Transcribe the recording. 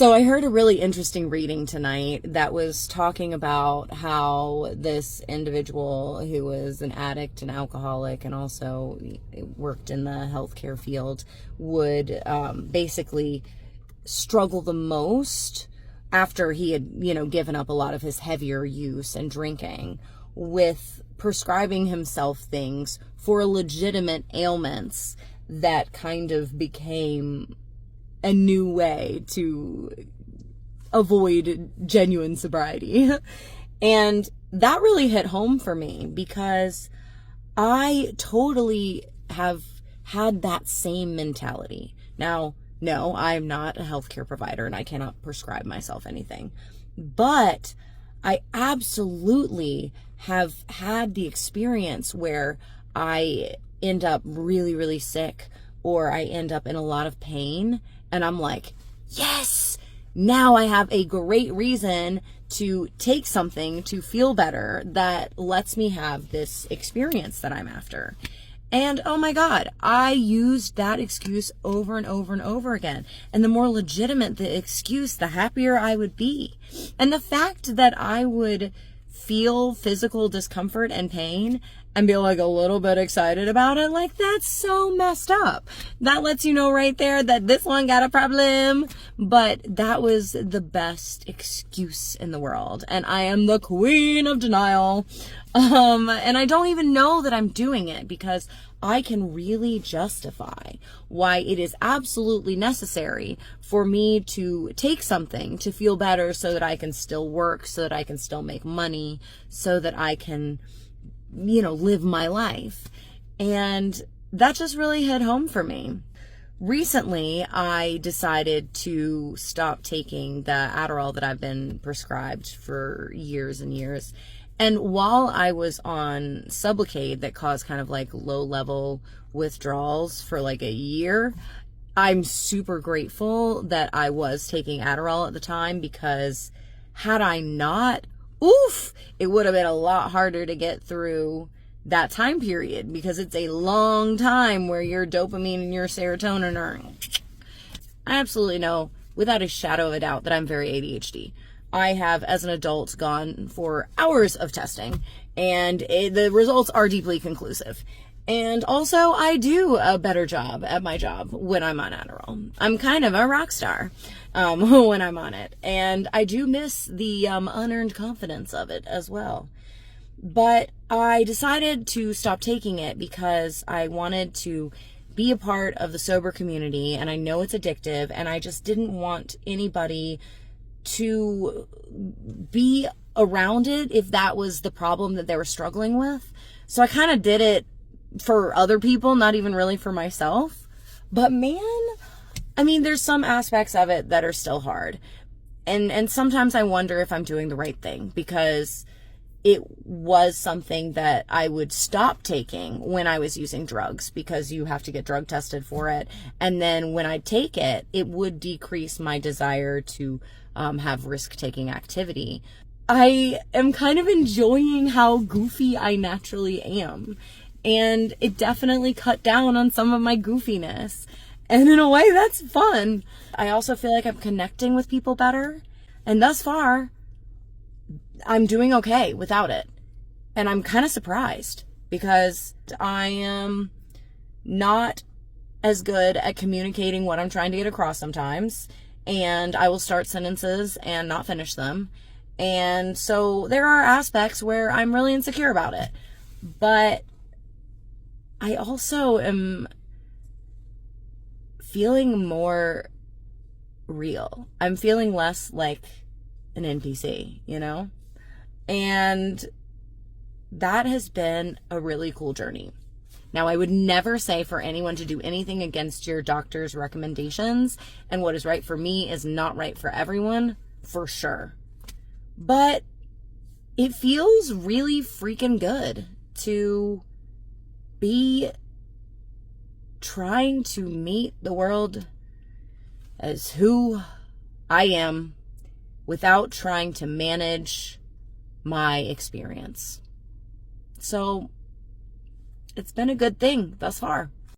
So I heard a really interesting reading tonight that was talking about how this individual who was an addict and alcoholic and also worked in the healthcare field would basically struggle the most after he had, given up a lot of his heavier use and drinking, with prescribing himself things for legitimate ailments that kind of became a new way to avoid genuine sobriety. And that really hit home for me because I totally have had that same mentality. Now, no, I'm not a healthcare provider and I cannot prescribe myself anything, but I absolutely have had the experience where I end up really, really sick, or I end up in a lot of pain, and I'm like, yes, now I have a great reason to take something to feel better that lets me have this experience that I'm after. And oh my God, I used that excuse over and over and over again. And the more legitimate the excuse, the happier I would be. And the fact that I would feel physical discomfort and pain and be like a little bit excited about it, like, that's so messed up. That lets you know right there that this one got a problem. But that was the best excuse in the world. And I am the queen of denial. And I don't even know that I'm doing it because I can really justify why it is absolutely necessary for me to take something to feel better so that I can still work, so that I can still make money, so that I can, live my life. And that just really hit home for me. Recently, I decided to stop taking the Adderall that I've been prescribed for years and years. And while I was on Sublocade that caused kind of like low-level withdrawals for like a year, I'm super grateful that I was taking Adderall at the time, because had I not, it would have been a lot harder to get through that time period, because it's a long time where your dopamine and your serotonin are... I absolutely know without a shadow of a doubt that I'm very ADHD. I have, as an adult, gone for hours of testing, and the results are deeply conclusive. And also, I do a better job at my job when I'm on Adderall. I'm kind of a rock star when I'm on it. And I do miss the unearned confidence of it as well. But I decided to stop taking it because I wanted to be a part of the sober community, and I know it's addictive, and I just didn't want anybody to be around it if that was the problem that they were struggling with. So I kind of did it for other people, not even really for myself. But man, I mean, there's some aspects of it that are still hard. And sometimes I wonder if I'm doing the right thing, because it was something that I would stop taking when I was using drugs, because you have to get drug tested for it. And then when I take it, it would decrease my desire to have risk-taking activity. I am kind of enjoying how goofy I naturally am. And it definitely cut down on some of my goofiness. And in a way, that's fun. I also feel like I'm connecting with people better. And thus far, I'm doing okay without it. And I'm kind of surprised, because I am not as good at communicating what I'm trying to get across sometimes. And I will start sentences and not finish them. And so there are aspects where I'm really insecure about it. But I also am feeling more real. I'm feeling less like an NPC, And that has been a really cool journey. Now, I would never say for anyone to do anything against your doctor's recommendations, and what is right for me is not right for everyone, for sure. But it feels really freaking good to be trying to meet the world as who I am without trying to manage my experience. So it's been a good thing thus far.